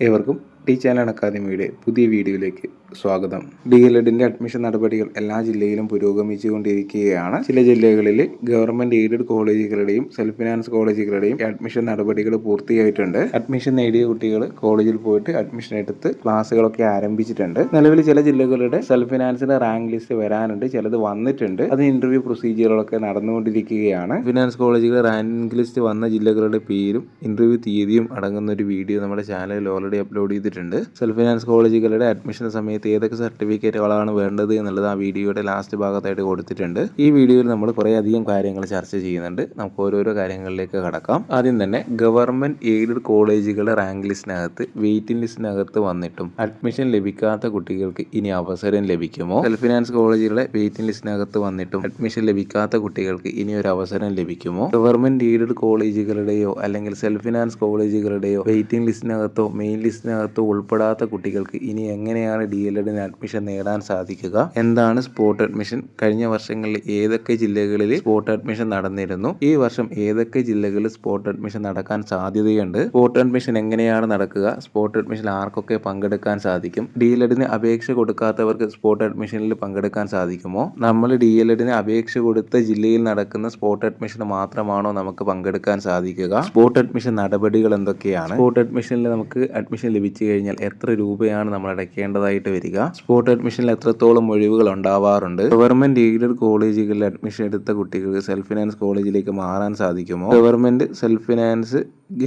ഏവർക്കും T channel അക്കാദമിയുടെ പുതിയ വീഡിയോയിലേക്ക് സ്വാഗതം. DLEDന്റെ അഡ്മിഷൻ നടപടികൾ എല്ലാ ജില്ലയിലും പുരോഗമിച്ചുകൊണ്ടിരിക്കുകയാണ്. ചില ജില്ലകളിൽ ഗവൺമെന്റ് എയ്ഡഡ് കോളേജുകളുടെയും സെൽഫ് ഫിനാൻസ് കോളേജുകളുടെയും അഡ്മിഷൻ നടപടികൾ പൂർത്തിയായിട്ടുണ്ട്. അഡ്മിഷൻ നേടിയ കുട്ടികൾ കോളേജിൽ പോയിട്ട് അഡ്മിഷൻ എടുത്ത് ക്ലാസ്സുകളൊക്കെ ആരംഭിച്ചിട്ടുണ്ട്. നിലവിൽ ചില ജില്ലകളുടെ സെൽഫ് ഫിനാൻസിന്റെ റാങ്ക് ലിസ്റ്റ് വരാനുണ്ട്, ചിലത് വന്നിട്ടുണ്ട്. അത് ഇന്റർവ്യൂ പ്രൊസീജിയറുകളൊക്കെ നടന്നുകൊണ്ടിരിക്കുകയാണ്. ഫിനാൻസ് കോളേജുകൾ റാങ്ക് ലിസ്റ്റ് വന്ന ജില്ലകളുടെ പേരും ഇന്റർവ്യൂ തീയതിയും അടങ്ങുന്ന ഒരു വീഡിയോ നമ്മുടെ ചാനലിൽ ഓൾറെഡി അപ്ലോഡ് ചെയ്തിട്ടുണ്ട്. സെൽഫ് ഫിനാൻസ് കോളേജുകളുടെ അഡ്മിഷൻ സമയത്ത് ഏതൊക്കെ സർട്ടിഫിക്കറ്റുകളാണ് വേണ്ടത് എന്നുള്ളത് ആ വീഡിയോയുടെ ലാസ്റ്റ് ഭാഗത്തായിട്ട് കൊടുത്തിട്ടുണ്ട്. ഈ വീഡിയോയിൽ നമ്മൾ കുറേ അധികം കാര്യങ്ങൾ ചർച്ച ചെയ്യുന്നുണ്ട്. നമുക്ക് ഓരോരോ കാര്യങ്ങളിലേക്ക് കടക്കാം. ആദ്യം തന്നെ ഗവൺമെന്റ് എയ്ഡഡ് കോളേജുകളുടെ റാങ്ക് ലിസ്റ്റിനകത്ത് വെയിറ്റിംഗ് ലിസ്റ്റിനകത്ത് വന്നിട്ടും അഡ്മിഷൻ ലഭിക്കാത്ത കുട്ടികൾക്ക് ഇനി അവസരം ലഭിക്കുമോ? സെൽഫ് ഫിനാൻസ് കോളേജുകളുടെ വെയിറ്റിംഗ് ലിസ്റ്റിനകത്ത് വന്നിട്ടും അഡ്മിഷൻ ലഭിക്കാത്ത കുട്ടികൾക്ക് ഇനി ഒരു അവസരം ലഭിക്കുമോ? ഗവൺമെന്റ് എയ്ഡഡ് കോളേജുകളുടെയോ അല്ലെങ്കിൽ സെൽഫ് ഫിനാൻസ് കോളേജുകളുടെയോ വെയിറ്റിംഗ് ലിസ്റ്റിനകത്തോ മെയിൻ ലിസ്റ്റിനകത്തോ ഉൾപ്പെടാത്ത കുട്ടികൾക്ക് ഇനി എങ്ങനെയാണ് DLEDന് അഡ്മിഷൻ നേടാൻ സാധിക്കുക? എന്താണ് സ്പോട്ട് അഡ്മിഷൻ? കഴിഞ്ഞ വർഷങ്ങളിൽ ഏതൊക്കെ ജില്ലകളിൽ സ്പോട്ട് അഡ്മിഷൻ നടന്നിരുന്നു? ഈ വർഷം ഏതൊക്കെ ജില്ലകളിൽ സ്പോട്ട് അഡ്മിഷൻ നടക്കാൻ സാധ്യതയുണ്ട്? സ്പോട്ട് അഡ്മിഷൻ എങ്ങനെയാണ് നടക്കുക? സ്പോട്ട് അഡ്മിഷനിൽ ആർക്കൊക്കെ പങ്കെടുക്കാൻ സാധിക്കും? DLEDന് അപേക്ഷ കൊടുക്കാത്തവർക്ക് സ്പോട്ട് അഡ്മിഷനിൽ പങ്കെടുക്കാൻ സാധിക്കുമോ? നമ്മൾ DLEDന് അപേക്ഷ കൊടുത്ത ജില്ലയിൽ നടക്കുന്ന സ്പോട്ട് അഡ്മിഷൻ മാത്രമാണോ നമുക്ക് പങ്കെടുക്കാൻ സാധിക്കുക? സ്പോട്ട് അഡ്മിഷൻ നടപടികൾ എന്തൊക്കെയാണ്? സ്പോട്ട് അഡ്മിഷനിൽ നമുക്ക് അഡ്മിഷൻ ലഭിച്ചു കഴിഞ്ഞാൽ എത്ര രൂപയാണ് നമ്മൾ അടയ്ക്കേണ്ടതായിട്ട് വരിക? സ്പോട്ട് അഡ്മിഷനിൽ എത്രത്തോളം ഒഴിവുകൾ ഉണ്ടാവാറുണ്ട്? ഗവൺമെന്റ് എയ്ഡഡ് കോളേജുകളിൽ അഡ്മിഷൻ എടുത്ത കുട്ടികൾക്ക് സെൽഫ് ഫിനാൻസ് കോളേജിലേക്ക് മാറാൻ സാധിക്കുമോ? ഗവൺമെന്റ് സെൽഫ് ഫിനാൻസ്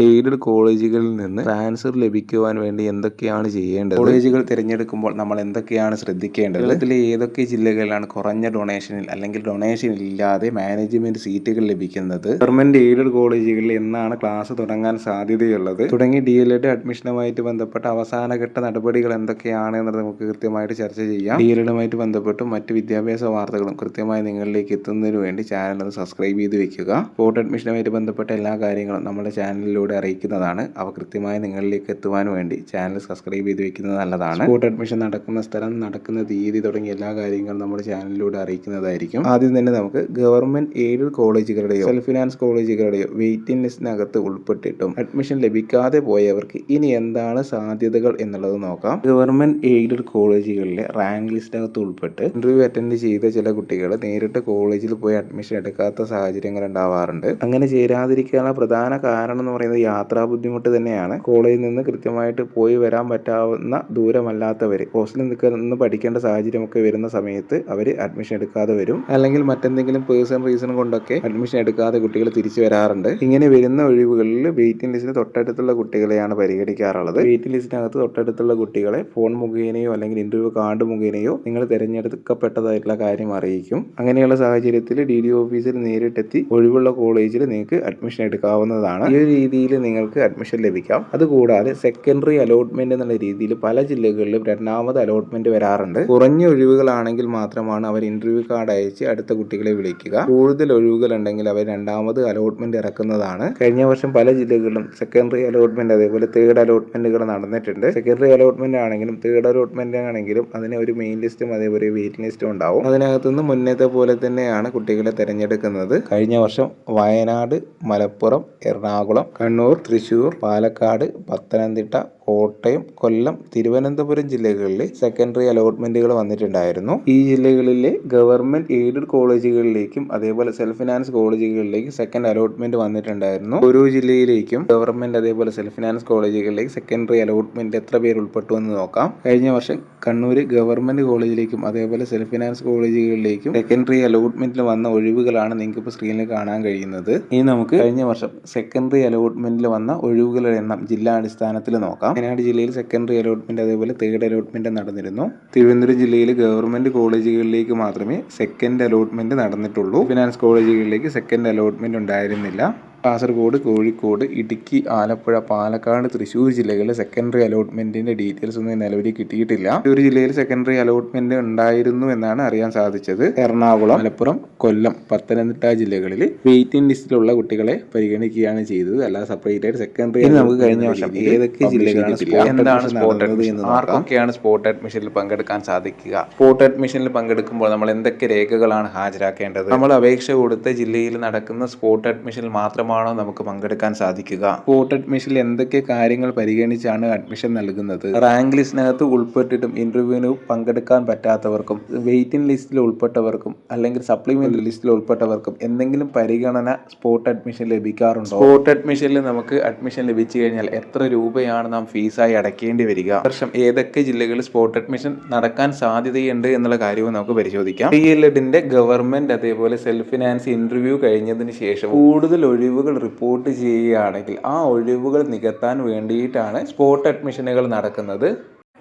എയ്ഡഡ് കോളേജുകളിൽ നിന്ന് ട്രാൻസ്ഫർ ലഭിക്കുവാൻ വേണ്ടി എന്തൊക്കെയാണ് ചെയ്യേണ്ടത്? കോളേജുകൾ തിരഞ്ഞെടുക്കുമ്പോൾ നമ്മൾ എന്തൊക്കെയാണ് ശ്രദ്ധിക്കേണ്ടത്? കേരളത്തിലെ ഏതൊക്കെ ജില്ലകളിലാണ് കുറഞ്ഞ ഡൊണേഷനിൽ അല്ലെങ്കിൽ ഡൊണേഷൻ ഇല്ലാതെ മാനേജ്മെന്റ് സീറ്റുകൾ ലഭിക്കുന്നത്? ഗവൺമെന്റ് എയ്ഡഡ് കോളേജുകളിൽ എന്നാണ് ക്ലാസ് തുടങ്ങാൻ സാധ്യതയുള്ളത്? തുടങ്ങി DLED അഡ്മിഷനുമായിട്ട് ബന്ധപ്പെട്ട അവസാനഘട്ട നടപടികൾ എന്തൊക്കെയാണ് എന്നത് നമുക്ക് കൃത്യമായിട്ട് ചർച്ച ചെയ്യാം. DLEDുമായിട്ട് ബന്ധപ്പെട്ടും മറ്റ് വിദ്യാഭ്യാസ വാർത്തകളും കൃത്യമായി നിങ്ങളിലേക്ക് എത്തുന്നതിന് വേണ്ടി ചാനൽ ഒന്ന് സബ്സ്ക്രൈബ് ചെയ്ത് വെക്കുക. സ്പോട്ട് അഡ്മിഷനുമായിട്ട് ബന്ധപ്പെട്ട എല്ലാ കാര്യങ്ങളും നമ്മുടെ ചാനലിലൂടെ അറിയിക്കുന്നതാണ്. അവ കൃത്യമായി നിങ്ങളിലേക്ക് എത്തുവാൻ വേണ്ടി ചാനൽ സബ്സ്ക്രൈബ് ചെയ്ത് വെക്കുന്നത് നല്ലതാണ്. സ്പോട്ട് അഡ്മിഷൻ നടക്കുന്ന സ്ഥലം, നടക്കുന്ന തീയതി തുടങ്ങിയ എല്ലാ കാര്യങ്ങളും നമ്മുടെ ചാനലിലൂടെ അറിയിക്കുന്നതായിരിക്കും. ആദ്യം തന്നെ നമുക്ക് ഗവൺമെന്റ് എയ്ഡഡ് കോളേജുകളുടെയോ സെൽഫ് ഫിനാൻസ് കോളേജുകളുടെയോ വെയിറ്റിംഗ് ലിസ്റ്റിനകത്ത് ഉൾപ്പെട്ടിട്ടും അഡ്മിഷൻ ലഭിക്കാതെ പോയവർക്ക് ഇനി എന്താണ് സാധ്യതകൾ എന്നുള്ളത് നോക്കാം. ഗവൺമെന്റ് എയ്ഡഡ് കോളേജുകളിലെ റാങ്ക് ലിസ്റ്റിനകത്ത് ഉൾപ്പെട്ട് ഇന്റർവ്യൂ അറ്റൻഡ് ചെയ്ത ചില കുട്ടികൾ നേരിട്ട് കോളേജിൽ പോയി അഡ്മിഷൻ എടുക്കാത്ത സാഹചര്യങ്ങൾ ഉണ്ടാവാറുണ്ട്. അങ്ങനെ ചേരാതിരിക്കാനുള്ള പ്രധാന കാരണം എന്ന് പറയുന്നത് യാത്രാ ബുദ്ധിമുട്ട് തന്നെയാണ്. കോളേജിൽ നിന്ന് കൃത്യമായിട്ട് പോയി വരാൻ പറ്റാവുന്ന ദൂരമല്ലാത്തവര് ഹോസ്റ്റലിൽ നിന്ന് പഠിക്കേണ്ട സാഹചര്യമൊക്കെ വരുന്ന സമയത്ത് അവർ അഡ്മിഷൻ എടുക്കാതെ വരും. അല്ലെങ്കിൽ മറ്റെന്തെങ്കിലും പേഴ്സണൽ റീസൺ കൊണ്ടൊക്കെ അഡ്മിഷൻ എടുക്കാതെ കുട്ടികൾ തിരിച്ചു വരാറുണ്ട്. ഇങ്ങനെ വരുന്ന ഒഴിവുകളിൽ വെയിറ്റിംഗ് ലിസ്റ്റിന് തൊട്ടടുത്തുള്ള കുട്ടികളെയാണ് പരിഗണിക്കാറുള്ളത്. വെയിറ്റിംഗ് ലിസ്റ്റിനകത്ത് തൊട്ടടുത്തുള്ള കുട്ടികളെ ഫോൺ മുഖേനയോ അല്ലെങ്കിൽ ഇന്റർവ്യൂ കാർഡ് മുഖേനയോ നിങ്ങൾ തിരഞ്ഞെടുക്കപ്പെട്ടതായിട്ടുള്ള കാര്യം അറിയിക്കും. അങ്ങനെയുള്ള സാഹചര്യത്തിൽ DDO ഓഫീസിൽ നേരിട്ടെത്തി ഒഴിവുള്ള കോളേജിൽ നിങ്ങൾക്ക് അഡ്മിഷൻ എടുക്കാവുന്നതാണ്. ഈ ഒരു രീതിയിൽ നിങ്ങൾക്ക് അഡ്മിഷൻ ലഭിക്കാം. അതുകൂടാതെ സെക്കൻഡറി അലോട്ട്മെന്റ് എന്നുള്ള രീതിയിൽ പല ജില്ലകളിലും രണ്ടാമത് അലോട്ട്മെന്റ് വരാറുണ്ട്. കുറഞ്ഞ ഒഴിവുകളാണെങ്കിൽ മാത്രമാണ് അവർ ഇന്റർവ്യൂ കാർഡ് അയച്ച് അടുത്ത കുട്ടികളെ വിളിക്കുക. കൂടുതൽ ഒഴിവുകൾ ഉണ്ടെങ്കിൽ അവർ രണ്ടാമത് അലോട്ട്മെന്റ് ഇറക്കുന്നതാണ്. കഴിഞ്ഞ വർഷം പല ജില്ലകളിലും സെക്കൻഡറി അലോട്ട്മെന്റ് അതേപോലെ തേർഡ് അലോട്ട്മെന്റുകൾ നടന്നിട്ടുണ്ട്. സെക്കൻഡറി അലോട്ട്മെന്റ് ആണെങ്കിലും തേർഡ് അലോട്ട്മെന്റ് ആണെങ്കിലും അതിന് ഒരു മെയിൻ ലിസ്റ്റും അതേപോലെ വെയിറ്റിംഗ് ലിസ്റ്റും ഉണ്ടാവും. അതിനകത്തുനിന്ന് മുന്നേത്തെ പോലെ തന്നെയാണ് കുട്ടികളെ തിരഞ്ഞെടുക്കുന്നത്. കഴിഞ്ഞ വർഷം വയനാട്, മലപ്പുറം, എറണാകുളം, കണ്ണൂർ, തൃശൂർ, പാലക്കാട്, പത്തനംതിട്ട, കോട്ടയം, കൊല്ലം, തിരുവനന്തപുരം ജില്ലകളിൽ സെക്കൻഡറി അലോട്ട്മെന്റുകൾ വന്നിട്ടുണ്ടായിരുന്നു. ഈ ജില്ലകളിലെ ഗവൺമെന്റ് എയ്ഡഡ് കോളേജുകളിലേക്കും അതേപോലെ സെൽഫ് ഫിനാൻസ് കോളേജുകളിലേക്കും സെക്കൻഡ് അലോട്ട്മെന്റ് വന്നിട്ടുണ്ടായിരുന്നു. ഓരോ ജില്ലയിലേക്കും ഗവൺമെന്റ് അതേപോലെ സെൽഫ് ഫിനാൻസ് കോളേജുകളിലേക്ക് സെക്കൻഡറി അലോട്ട്മെന്റ് എത്ര പേര് ഉൾപ്പെട്ടു എന്ന് നോക്കാം. കഴിഞ്ഞ വർഷം കണ്ണൂർ ഗവൺമെന്റ് കോളേജിലേക്കും അതേപോലെ സെൽഫ് ഫിനാൻസ് കോളേജുകളിലേക്കും സെക്കൻഡറി അലോട്ട്മെന്റിൽ വന്ന ഒഴിവുകളാണ് നിങ്ങൾക്ക് ഇപ്പോൾ സ്ക്രീനിൽ കാണാൻ കഴിയുന്നത്. ഇനി നമുക്ക് കഴിഞ്ഞ വർഷം സെക്കൻഡറി അലോട്ട്മെന്റിൽ വന്ന ഒഴിവുകളുടെ എണ്ണം ജില്ലാ അടിസ്ഥാനത്തിൽ നോക്കാം. വയനാട് ജില്ലയിൽ സെക്കൻഡറി അലോട്ട്മെന്റ് അതേപോലെ തേർഡ് അലോട്ട്മെന്റ് നടന്നിരുന്നു. തിരുവനന്തപുരം ജില്ലയിൽ ഗവൺമെന്റ് കോളേജുകളിലേക്ക് മാത്രമേ സെക്കൻഡ് അലോട്ട്മെന്റ് നടന്നിട്ടുള്ളൂ. ഫിനാൻസ് കോളേജുകളിലേക്ക് സെക്കൻഡ് അലോട്ട്മെന്റ് ഉണ്ടായിരുന്നില്ല. കാസർഗോഡ്, കോഴിക്കോട്, ഇടുക്കി, ആലപ്പുഴ, പാലക്കാട്, തൃശ്ശൂർ ജില്ലകളിലെ സെക്കൻഡറി അലോട്ട്മെന്റിന്റെ ഡീറ്റെയിൽസ് ഒന്നും നിലവിൽ കിട്ടിയിട്ടില്ല. ഒരു ജില്ലയിൽ സെക്കൻഡറി അലോട്ട്മെന്റ് ഉണ്ടായിരുന്നു എന്നാണ് അറിയാൻ സാധിച്ചത്. എറണാകുളം, മലപ്പുറം, കൊല്ലം, പത്തനംതിട്ട ജില്ലകളിൽ വെയിറ്റിംഗ് ലിസ്റ്റിലുള്ള കുട്ടികളെ പരിഗണിക്കുകയാണ് ചെയ്തത്. അല്ലാതെ സെപ്പറേറ്റ് ആയിട്ട് സെക്കൻഡറി നമുക്ക് കഴിഞ്ഞ വർഷം ഏതൊക്കെ ജില്ലകളാണ് ആർക്കൊക്കെയാണ് സ്പോട്ട് അഡ്മിഷനിൽ പങ്കെടുക്കാൻ സാധിക്കുക? സ്പോട്ട് അഡ്മിഷനിൽ പങ്കെടുക്കുമ്പോൾ നമ്മൾ എന്തൊക്കെ രേഖകളാണ് ഹാജരാക്കേണ്ടത്? നമ്മൾ അപേക്ഷ കൊടുത്ത ജില്ലയിൽ നടക്കുന്ന സ്പോട്ട് അഡ്മിഷനിൽ മാത്രമാണ് മാത്രമാണോ നമുക്ക് പങ്കെടുക്കാൻ സാധിക്കുക? സ്പോട്ട് അഡ്മിഷനിൽ എന്തൊക്കെ കാര്യങ്ങൾ പരിഗണിച്ചാണ് അഡ്മിഷൻ നൽകുന്നത്? റാങ്ക് ലിസ്റ്റിനകത്ത് ഉൾപ്പെട്ടിട്ടും ഇന്റർവ്യൂവിന് പങ്കെടുക്കാൻ പറ്റാത്തവർക്കും, വെയിറ്റിംഗ് ലിസ്റ്റിൽ ഉൾപ്പെട്ടവർക്കും അല്ലെങ്കിൽ സപ്ലിമെന്റ് ലിസ്റ്റിൽ ഉൾപ്പെട്ടവർക്കും എന്തെങ്കിലും പരിഗണന സ്പോട്ട് അഡ്മിഷൻ ലഭിക്കാറുണ്ടോ? സ്പോട്ട് അഡ്മിഷനിൽ നമുക്ക് അഡ്മിഷൻ ലഭിച്ചു കഴിഞ്ഞാൽ എത്ര രൂപയാണ് നാം ഫീസായി അടയ്ക്കേണ്ടി വരിക? വർഷം ഏതൊക്കെ ജില്ലകളിൽ സ്പോട്ട് അഡ്മിഷൻ നടക്കാൻ സാധ്യതയുണ്ട് എന്നുള്ള കാര്യവും നമുക്ക് പരിശോധിക്കാം. DLEDന്റെ ഗവൺമെന്റ് അതേപോലെ സെൽഫ് ഫിനാൻസ് ഇന്റർവ്യൂ കഴിഞ്ഞതിന് ശേഷം കൂടുതൽ ഒഴിവുകൾ റിപ്പോർട്ട് ചെയ്യുകയാണെങ്കിൽ ആ ഒഴിവുകൾ നികത്താൻ വേണ്ടിയിട്ടാണ് സ്പോട്ട് അഡ്മിഷനുകൾ നടക്കുന്നത്.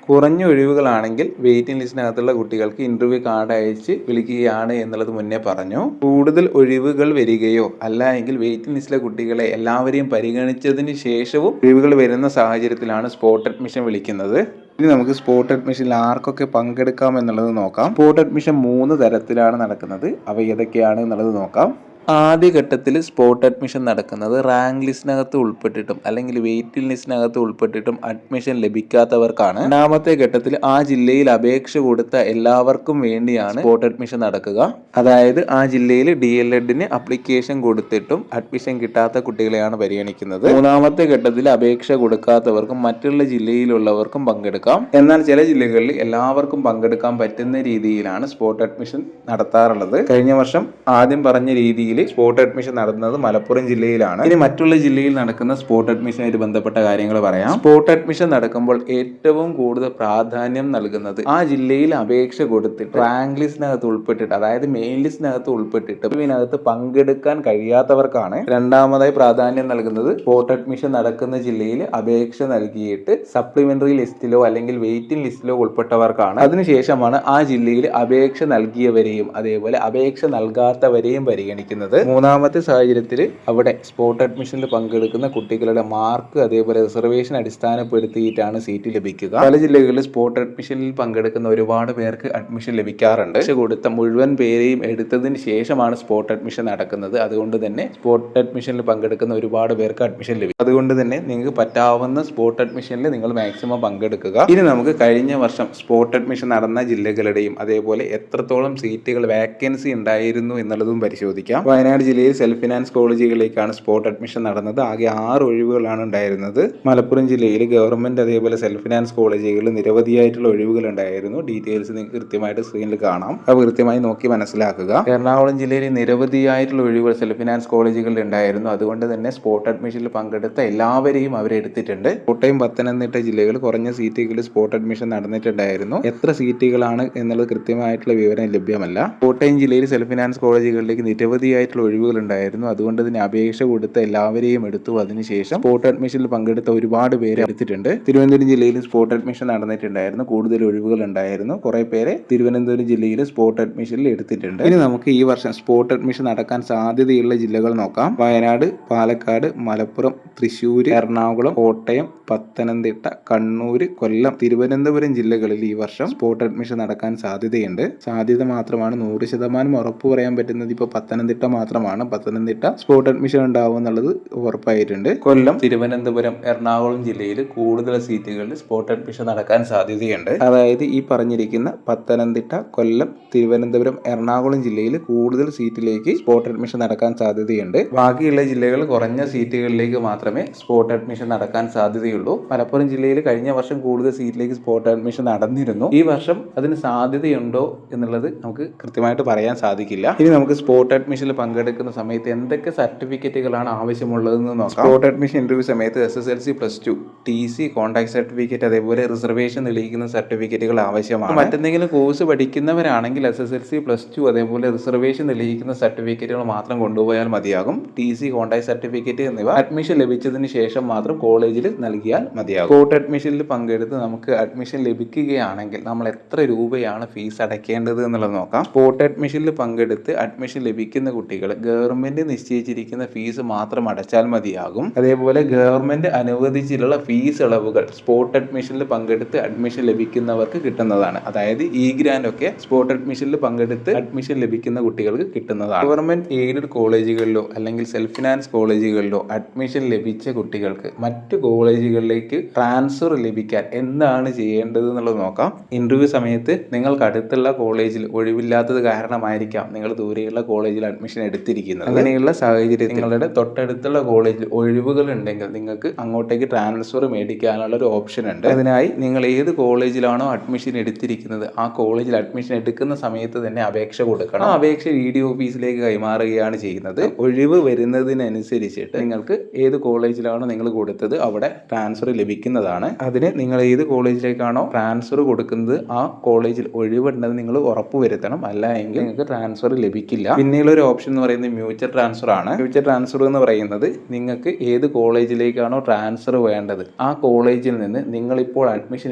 കുറഞ്ഞ ഒഴിവുകളാണെങ്കിൽ വെയിറ്റിംഗ് ലിസ്റ്റിനകത്തുള്ള കുട്ടികൾക്ക് ഇന്റർവ്യൂ കാർഡ് അയച്ച് വിളിക്കുകയാണ് എന്നുള്ളത് മുന്നേ പറഞ്ഞു. കൂടുതൽ ഒഴിവുകൾ വരികയോ അല്ല എങ്കിൽ വെയിറ്റിംഗ് ലിസ്റ്റിലെ കുട്ടികളെ എല്ലാവരെയും പരിഗണിച്ചതിന് ശേഷവും ഒഴിവുകൾ വരുന്ന സാഹചര്യത്തിലാണ് സ്പോട്ട് അഡ്മിഷൻ വിളിക്കുന്നത്. ഇനി നമുക്ക് സ്പോട്ട് അഡ്മിഷനിൽ ആർക്കൊക്കെ പങ്കെടുക്കാം എന്നുള്ളത് നോക്കാം. സ്പോട്ട് അഡ്മിഷൻ 3 തരത്തിലാണ് നടക്കുന്നത്. അവ ഏതൊക്കെയാണ് എന്നുള്ളത് നോക്കാം. ആദ്യഘട്ടത്തിൽ സ്പോട്ട് അഡ്മിഷൻ നടക്കുന്നത് റാങ്ക് ലിസ്റ്റിനകത്ത് ഉൾപ്പെട്ടിട്ടും അല്ലെങ്കിൽ വെയിറ്റിംഗ് ലിസ്റ്റിനകത്ത് ഉൾപ്പെട്ടിട്ടും അഡ്മിഷൻ ലഭിക്കാത്തവർക്കാണ്. രണ്ടാമത്തെ ഘട്ടത്തിൽ ആ ജില്ലയിൽ അപേക്ഷ കൊടുത്ത എല്ലാവർക്കും വേണ്ടിയാണ് സ്പോട്ട് അഡ്മിഷൻ നടക്കുക. അതായത് ആ ജില്ലയിൽ DLEDന് അപ്ലിക്കേഷൻ കൊടുത്തിട്ടും അഡ്മിഷൻ കിട്ടാത്ത കുട്ടികളെയാണ് പരിഗണിക്കുന്നത്. മൂന്നാമത്തെ ഘട്ടത്തിൽ അപേക്ഷ കൊടുക്കാത്തവർക്കും മറ്റുള്ള ജില്ലയിലുള്ളവർക്കും പങ്കെടുക്കാം. എന്നാൽ ചില ജില്ലകളിൽ എല്ലാവർക്കും പങ്കെടുക്കാൻ പറ്റുന്ന രീതിയിലാണ് സ്പോട്ട് അഡ്മിഷൻ നടത്താറുള്ളത്. കഴിഞ്ഞ വർഷം ആദ്യം പറഞ്ഞ രീതിയിൽ സ്പോട്ട് അഡ്മിഷൻ നടന്നത് മലപ്പുറം ജില്ലയിലാണ്. ഇനി മറ്റുള്ള ജില്ലയിൽ നടക്കുന്ന സ്പോട്ട് അഡ്മിഷനായിട്ട് ബന്ധപ്പെട്ട കാര്യങ്ങൾ പറയാം. സ്പോട്ട് അഡ്മിഷൻ നടക്കുമ്പോൾ ഏറ്റവും കൂടുതൽ പ്രാധാന്യം നൽകുന്നത് ആ ജില്ലയിൽ അപേക്ഷ കൊടുത്തിട്ട് റാങ്ക് ലിസ്റ്റിനകത്ത് ഉൾപ്പെട്ടിട്ട്, അതായത് മെയിൻ ലിസ്റ്റിനകത്ത് ഉൾപ്പെട്ടിട്ട് ഇതിനകത്ത് പങ്കെടുക്കാൻ കഴിയാത്തവർക്കാണ്. രണ്ടാമതായി പ്രാധാന്യം നൽകുന്നത് സ്പോട്ട് അഡ്മിഷൻ നടക്കുന്ന ജില്ലയിൽ അപേക്ഷ നൽകിയിട്ട് സപ്ലിമെന്ററി ലിസ്റ്റിലോ അല്ലെങ്കിൽ വെയിറ്റിംഗ് ലിസ്റ്റിലോ ഉൾപ്പെട്ടവർക്കാണ്. അതിനുശേഷമാണ് ആ ജില്ലയിൽ അപേക്ഷ നൽകിയവരെയും അതേപോലെ അപേക്ഷ നൽകാത്തവരെയും പരിഗണിക്കുന്നത്. മൂന്നാമത്തെ സാഹചര്യത്തിൽ അവിടെ സ്പോട്ട് അഡ്മിഷനിൽ പങ്കെടുക്കുന്ന കുട്ടികളുടെ മാർക്ക് അതേപോലെ റിസർവേഷൻ അടിസ്ഥാനപ്പെടുത്തിയിട്ടാണ് സീറ്റ് ലഭിക്കുക. പല ജില്ലകളിൽ സ്പോട്ട് അഡ്മിഷനിൽ പങ്കെടുക്കുന്ന ഒരുപാട് പേർക്ക് അഡ്മിഷൻ ലഭിക്കാറുണ്ട്. കൊടുത്ത മുഴുവൻ പേരെയും എടുത്തതിന് ശേഷമാണ് സ്പോട്ട് അഡ്മിഷൻ നടക്കുന്നത്. അതുകൊണ്ട് തന്നെ സ്പോട്ട് അഡ്മിഷനിൽ പങ്കെടുക്കുന്ന ഒരുപാട് പേർക്ക് അഡ്മിഷൻ ലഭിക്കും. അതുകൊണ്ട് തന്നെ നിങ്ങൾക്ക് പറ്റാവുന്ന സ്പോട്ട് അഡ്മിഷനിൽ നിങ്ങൾ മാക്സിമം പങ്കെടുക്കുക. ഇനി നമുക്ക് കഴിഞ്ഞ വർഷം സ്പോട്ട് അഡ്മിഷൻ നടന്ന ജില്ലകളുടെയും അതേപോലെ എത്രത്തോളം സീറ്റുകൾ വാക്കൻസി ഉണ്ടായിരുന്നു എന്നുള്ളതും പരിശോധിക്കാം. വയനാട് ജില്ലയിൽ സെൽഫ് ഫിനാൻസ് കോളേജുകളിലേക്കാണ് സ്പോട്ട് അഡ്മിഷൻ നടന്നത്. ആകെ 6 ഒഴിവുകളാണ് ഉണ്ടായിരുന്നത്. മലപ്പുറം ജില്ലയിൽ ഗവൺമെന്റ് അതേപോലെ സെൽഫ് ഫിനാൻസ് കോളേജുകളിൽ നിരവധിയായിട്ടുള്ള ഒഴിവുകൾ ഉണ്ടായിരുന്നു. ഡീറ്റെയിൽസ് നിങ്ങൾക്ക് കൃത്യമായിട്ട് സ്ക്രീനിൽ കാണാം. അത് കൃത്യമായി നോക്കി മനസ്സിലാക്കുക. എറണാകുളം ജില്ലയിൽ നിരവധിയായിട്ടുള്ള ഒഴിവുകൾ സെൽഫ് ഫിനാൻസ് കോളേജുകളിൽ ഉണ്ടായിരുന്നു. അതുകൊണ്ട് തന്നെ സ്പോട്ട് അഡ്മിഷനിൽ പങ്കെടുത്ത എല്ലാവരെയും അവരെടുത്തിട്ടുണ്ട്. കോട്ടയം, പത്തനംതിട്ട ജില്ലകൾ കുറഞ്ഞ സീറ്റുകളിൽ സ്പോട്ട് അഡ്മിഷൻ നടന്നിട്ടുണ്ടായിരുന്നു. എത്ര സീറ്റുകളാണ് എന്നുള്ളത് കൃത്യമായിട്ടുള്ള വിവരം ലഭ്യമല്ല. കോട്ടയം ജില്ലയിൽ സെൽഫ് ഫിനാൻസ് കോളേജുകളിലേക്ക് നിരവധിയായിട്ടുള്ള ഒഴിവുകൾ ഉണ്ടായിരുന്നു. അതുകൊണ്ട് തന്നെ അപേക്ഷ കൊടുത്ത എല്ലാവരെയും എടുത്തു. അതിനുശേഷം സ്പോട്ട് അഡ്മിഷനിൽ പങ്കെടുത്ത ഒരുപാട് പേരെ എടുത്തിട്ടുണ്ട്. തിരുവനന്തപുരം ജില്ലയിൽ സ്പോട്ട് അഡ്മിഷൻ നടന്നിട്ടുണ്ടായിരുന്നു. കൂടുതൽ ഒഴിവുകൾ ഉണ്ടായിരുന്നു. കുറെ പേരെ തിരുവനന്തപുരം ജില്ലയിൽ സ്പോട്ട് അഡ്മിഷനിൽ എടുത്തിട്ടുണ്ട്. ഇനി നമുക്ക് ഈ വർഷം സ്പോട്ട് അഡ്മിഷൻ നടക്കാൻ സാധ്യതയുള്ള ജില്ലകൾ നോക്കാം. വയനാട്, പാലക്കാട്, മലപ്പുറം, തൃശ്ശൂർ, എറണാകുളം, കോട്ടയം, പത്തനംതിട്ട, കണ്ണൂർ, കൊല്ലം, തിരുവനന്തപുരം ജില്ലകളിൽ ഈ വർഷം സ്പോട്ട് അഡ്മിഷൻ നടക്കാൻ സാധ്യതയുണ്ട്. സാധ്യത മാത്രമാണ്, 100% ഉറപ്പ് പറയാൻ പറ്റുന്നത് ഇപ്പോൾ പത്തനംതിട്ട മാത്രമാണ്. പത്തനംതിട്ട സ്പോട്ട് അഡ്മിഷൻ ഉണ്ടാവും എന്നുള്ളത് ഉറപ്പായിട്ടുണ്ട്. കൊല്ലം, തിരുവനന്തപുരം, എറണാകുളം ജില്ലയിൽ കൂടുതൽ സീറ്റുകളിൽ സ്പോട്ട് അഡ്മിഷൻ നടക്കാൻ സാധ്യതയുണ്ട്. അതായത് ഈ പറഞ്ഞിരിക്കുന്ന പത്തനംതിട്ട, കൊല്ലം, തിരുവനന്തപുരം, എറണാകുളം ജില്ലയിൽ കൂടുതൽ സീറ്റിലേക്ക് സ്പോട്ട് അഡ്മിഷൻ നടക്കാൻ സാധ്യതയുണ്ട്. ബാക്കിയുള്ള ജില്ലകൾ കുറഞ്ഞ സീറ്റുകളിലേക്ക് മാത്രമേ സ്പോട്ട് അഡ്മിഷൻ നടക്കാൻ സാധ്യതയുള്ളൂ. മലപ്പുറം ജില്ലയിൽ കഴിഞ്ഞ വർഷം കൂടുതൽ സീറ്റിലേക്ക് സ്പോട്ട് അഡ്മിഷൻ നടന്നിരുന്നു. ഈ വർഷം അതിന് സാധ്യതയുണ്ടോ എന്നുള്ളത് നമുക്ക് കൃത്യമായിട്ട് പറയാൻ സാധിക്കില്ല. ഇനി നമുക്ക് സ്പോട്ട് അഡ്മിഷനിൽ പങ്കെടുക്കുന്ന സമയത്ത് എന്തൊക്കെ സർട്ടിഫിക്കറ്റുകളാണ് ആവശ്യമുള്ളതെന്ന് നോക്കാം. സ്പോട്ട് അഡ്മിഷൻ ഇന്റർവ്യൂ സമയത്ത് SSLC, +2, TC, കോൺടാക്ട് സർട്ടിഫിക്കറ്റ് അതേപോലെ റിസർവേഷൻ തെളിയിക്കുന്ന സർട്ടിഫിക്കറ്റുകൾ ആവശ്യമാണ്. മറ്റെന്തെങ്കിലും കോഴ്സ് പഠിക്കുന്നവരാണെങ്കിൽ SSLC, +2 അതേപോലെ റിസർവേഷൻ തെളിയിക്കുന്ന സർട്ടിഫിക്കറ്റുകൾ മാത്രം കൊണ്ടുപോയാൽ മതിയാകും. TC, കോൺടാക്ട് സർട്ടിഫിക്കറ്റ് എന്നിവ അഡ്മിഷൻ ലഭിച്ചതിന് ശേഷം മാത്രം കോളേജിൽ നൽകിയാൽ മതിയാകും. സ്പോട്ട് അഡ്മിഷനിൽ പങ്കെടുത്ത് നമുക്ക് അഡ്മിഷൻ ലഭിക്കുകയാണെങ്കിൽ നമ്മൾ എത്ര രൂപയാണ് ഫീസ് അടയ്ക്കേണ്ടത് എന്നുള്ളത് നോക്കാം. സ്പോട്ട് അഡ്മിഷനിൽ പങ്കെടുത്ത് അഡ്മിഷൻ ലഭിക്കുന്ന കുട്ടികൾ ഗവൺമെന്റ് നിശ്ചയിച്ചിരിക്കുന്ന ഫീസ് മാത്രം അടച്ചാൽ മതിയാകും. അതേപോലെ ഗവൺമെന്റ് അനുവദിച്ചിട്ടുള്ള ഫീസ് ഇളവുകൾ സ്പോട്ട് അഡ്മിഷനിൽ പങ്കെടുത്ത് അഡ്മിഷൻ ലഭിക്കുന്നവർക്ക് കിട്ടുന്നതാണ്. അതായത് ഗ്രാന്റ് ഒക്കെ സ്പോട്ട് അഡ്മിഷനിൽ പങ്കെടുത്ത് അഡ്മിഷൻ ലഭിക്കുന്ന കുട്ടികൾക്ക് കിട്ടുന്നതാണ്. ഗവൺമെന്റ് എയ്ഡഡ് കോളേജുകളിലോ അല്ലെങ്കിൽ സെൽഫ് ഫിനാൻസ് കോളേജുകളിലോ അഡ്മിഷൻ ലഭിച്ച കുട്ടികൾക്ക് മറ്റു കോളേജുകളിലേക്ക് ട്രാൻസ്ഫർ ലഭിക്കാൻ എന്താണ് ചെയ്യേണ്ടത് എന്നുള്ളത് നോക്കാം. ഇന്റർവ്യൂ സമയത്ത് നിങ്ങൾക്ക് അടുത്തുള്ള കോളേജിൽ ഒഴിവില്ലാത്തത് കാരണമായിരിക്കാം നിങ്ങൾ ദൂരെയുള്ള കോളേജിൽ അഡ്മിഷൻ അഡ്മിഷൻ എടുത്തിരിക്കുന്നത്. അങ്ങനെയുള്ള സാഹചര്യത്തിൽ നിങ്ങളുടെ തൊട്ടടുത്തുള്ള കോളേജിൽ ഒഴിവുകൾ ഉണ്ടെങ്കിൽ നിങ്ങൾക്ക് അങ്ങോട്ടേക്ക് ട്രാൻസ്ഫർ മേടിക്കാനുള്ള ഒരു ഓപ്ഷൻ ഉണ്ട്. അതിനായി നിങ്ങൾ ഏത് കോളേജിലാണോ അഡ്മിഷൻ എടുത്തിരിക്കുന്നത് ആ കോളേജിൽ അഡ്മിഷൻ എടുക്കുന്ന സമയത്ത് തന്നെ അപേക്ഷ കൊടുക്കണം. ആ അപേക്ഷ DDO ഓഫീസിലേക്ക് കൈമാറുകയാണ് ചെയ്യുന്നത്. ഒഴിവ് വരുന്നതിനനുസരിച്ചിട്ട് നിങ്ങൾക്ക് ഏത് കോളേജിലാണോ നിങ്ങൾ കൊടുത്തത് അവിടെ ട്രാൻസ്ഫർ ലഭിക്കുന്നതാണ്. അതിന് നിങ്ങൾ ഏത് കോളേജിലേക്കാണോ ട്രാൻസ്ഫർ കൊടുക്കുന്നത് ആ കോളേജിൽ ഒഴിവുണ്ടെന്ന് നിങ്ങൾ ഉറപ്പുവരുത്തണം. അല്ല എങ്കിൽ നിങ്ങൾക്ക് ട്രാൻസ്ഫർ ലഭിക്കില്ല. പിന്നെയുള്ള ഒരു ഓപ്ഷൻ എന്ന് പറയുന്നത് മ്യൂച്വൽ ട്രാൻസ്ഫർ ആണ്. മ്യൂച്വൽ ട്രാൻസ്ഫർ എന്ന് പറയുന്നത് നിങ്ങൾക്ക് ഏത് കോളേജിലേക്കാണോ ട്രാൻസ്ഫർ വേണ്ടത് ആ കോളേജിൽ നിന്ന് നിങ്ങളിപ്പോൾ അഡ്മിഷൻ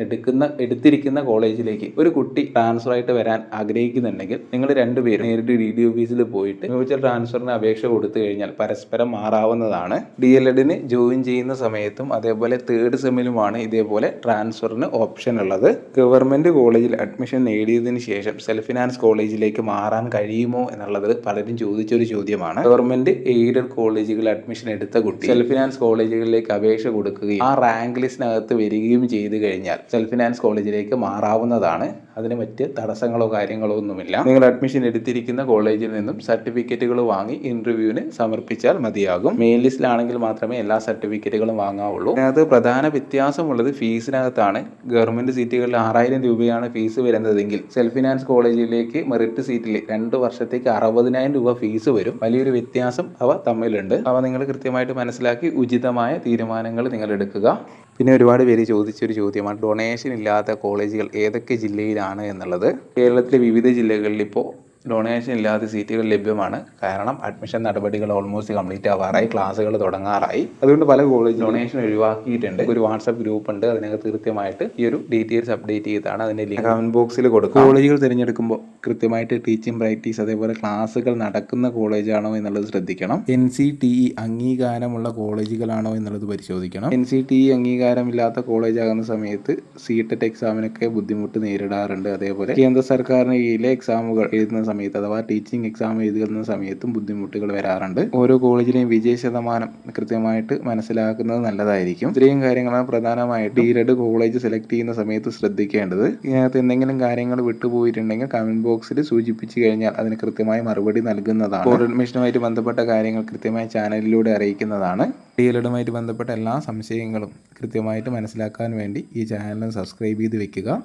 എടുത്തിരിക്കുന്ന കോളേജിലേക്ക് ഒരു കുട്ടി ട്രാൻസ്ഫർ ആയിട്ട് വരാൻ ആഗ്രഹിക്കുന്നുണ്ടെങ്കിൽ നിങ്ങൾ രണ്ടുപേരും നേരിട്ട് DDO ഓഫീസിൽ പോയിട്ട് മ്യൂച്വൽ ട്രാൻസ്ഫറിന് അപേക്ഷ കൊടുത്തു കഴിഞ്ഞാൽ പരസ്പരം മാറാവുന്നതാണ്. DLEDന് ജോയിൻ ചെയ്യുന്ന സമയത്തും അതേപോലെ തേർഡ് സെമ്മിലുമാണ് ഇതേപോലെ ട്രാൻസ്ഫറിന് ഓപ്ഷൻ ഉള്ളത്. ഗവൺമെന്റ് കോളേജിൽ അഡ്മിഷൻ നേടിയതിനു ശേഷം സെൽഫ് ഫിനാൻസ് കോളേജിലേക്ക് മാറാൻ കഴിയുമോ എന്നുള്ളത് പലരും ചോദിച്ചൊരു ചോദ്യമാണ്. ഗവൺമെന്റ് എയ്ഡഡ് കോളേജുകളിൽ അഡ്മിഷൻ എടുത്ത കുട്ടി സെൽഫ് ഫിനാൻസ് കോളേജുകളിലേക്ക് അപേക്ഷ കൊടുക്കുകയും ആ റാങ്ക് ലിസ്റ്റിനകത്ത് വരികയും ചെയ്തു കഴിഞ്ഞാൽ സെൽഫ് ഫിനാൻസ് കോളേജിലേക്ക് മാറാവുന്നതാണ്. അതിന് മറ്റ് തടസ്സങ്ങളോ കാര്യങ്ങളോ ഒന്നുമില്ല. നിങ്ങൾ അഡ്മിഷൻ എടുത്തിരിക്കുന്ന കോളേജിൽ നിന്നും സർട്ടിഫിക്കറ്റുകൾ വാങ്ങി ഇന്റർവ്യൂവിന് സമർപ്പിച്ചാൽ മതിയാകും. മെയിൻ ലിസ്റ്റിലാണെങ്കിൽ മാത്രമേ എല്ലാ സർട്ടിഫിക്കറ്റുകളും വാങ്ങാവുള്ളൂ. അതിനകത്ത് പ്രധാന വ്യത്യാസമുള്ളത് ഫീസിനകത്താണ്. ഗവൺമെന്റ് സീറ്റുകളിൽ 6000 രൂപയാണ് ഫീസ് വരുന്നതെങ്കിൽ സെൽഫ് ഫിനാൻസ് കോളേജിലേക്ക് മെറിറ്റ് സീറ്റിൽ 2 വർഷത്തേക്ക് 60,000 രൂപ ഫീസ് വരും. വലിയൊരു വ്യത്യാസം അവ തമ്മിലുണ്ട്. അവ നിങ്ങൾ കൃത്യമായിട്ട് മനസ്സിലാക്കി ഉചിതമായ തീരുമാനങ്ങൾ നിങ്ങൾ എടുക്കുക. പിന്നെ ഒരുപാട് പേര് ചോദിച്ചൊരു ചോദ്യമാണ് ഡൊണേഷൻ ഇല്ലാത്ത കോളേജുകൾ ഏതൊക്കെ ജില്ലയിലാണ് എന്നുള്ളത്. കേരളത്തിലെ വിവിധ ജില്ലകളിൽ ഇപ്പോൾ ഡൊണേഷൻ ഇല്ലാത്ത സീറ്റുകൾ ലഭ്യമാണ്. കാരണം അഡ്മിഷൻ നടപടികൾ ഓൾമോസ്റ്റ് കംപ്ലീറ്റ് ആവാറായി, ക്ലാസ്സുകൾ തുടങ്ങാറായി. അതുകൊണ്ട് പല കോളേജ് ഡൊണേഷൻ ഒഴിവാക്കിയിട്ടുണ്ട്. ഒരു വാട്സാപ്പ് ഗ്രൂപ്പ് ഉണ്ട്, അതിനകത്ത് കൃത്യമായിട്ട് ഈ ഒരു ഡീറ്റെയിൽസ് അപ്ഡേറ്റ് ചെയ്താണ്. അതിൻ്റെ ലിങ്ക് കമന്റ് ബോക്സിൽ കൊടുക്കും. കോളേജുകൾ തിരഞ്ഞെടുക്കുമ്പോൾ കൃത്യമായിട്ട് ടീച്ചിങ് പ്രാക്ടീസ് അതേപോലെ ക്ലാസ്സുകൾ നടക്കുന്ന കോളേജാണോ എന്നുള്ളത് ശ്രദ്ധിക്കണം. NCTE അംഗീകാരമുള്ള കോളേജുകളാണോ എന്നുള്ളത് പരിശോധിക്കണം. NCTE അംഗീകാരമില്ലാത്ത കോളേജ് ആകുന്ന സമയത്ത് CTET എക്സാമിനൊക്കെ ബുദ്ധിമുട്ട് നേരിടാറുണ്ട്. അതേപോലെ കേന്ദ്ര സർക്കാരിന് കീഴിലെ എക്സാമുകൾ എഴുതുന്ന സമയത്ത് അഥവാ ടീച്ചിങ് എക്സാം എഴുതുന്ന സമയത്തും ബുദ്ധിമുട്ടുകൾ വരാറുണ്ട്. ഓരോ കോളേജിലെയും വിജയ ശതമാനം കൃത്യമായിട്ട് മനസ്സിലാക്കുന്നത് നല്ലതായിരിക്കും. ഇത്രയും കാര്യങ്ങളാണ് പ്രധാനമായിട്ട് DLED കോളേജ് സെലക്ട് ചെയ്യുന്ന സമയത്ത് ശ്രദ്ധിക്കേണ്ടത്. ഇതിനകത്ത് എന്തെങ്കിലും കാര്യങ്ങൾ വിട്ടുപോയിട്ടുണ്ടെങ്കിൽ കമന്റ് ബോക്സിൽ സൂചിപ്പിച്ചു കഴിഞ്ഞാൽ അതിന് കൃത്യമായി മറുപടി നൽകുന്നതാണ്. ബോർഡ് അഡ്മിഷനുമായിട്ട് ബന്ധപ്പെട്ട കാര്യങ്ങൾ കൃത്യമായി ചാനലിലൂടെ അറിയിക്കുന്നതാണ്. DLEDുമായിട്ട് ബന്ധപ്പെട്ട എല്ലാ സംശയങ്ങളും കൃത്യമായിട്ട് മനസ്സിലാക്കാൻ വേണ്ടി ഈ ചാനൽ സബ്സ്ക്രൈബ് ചെയ്ത് വെക്കുക.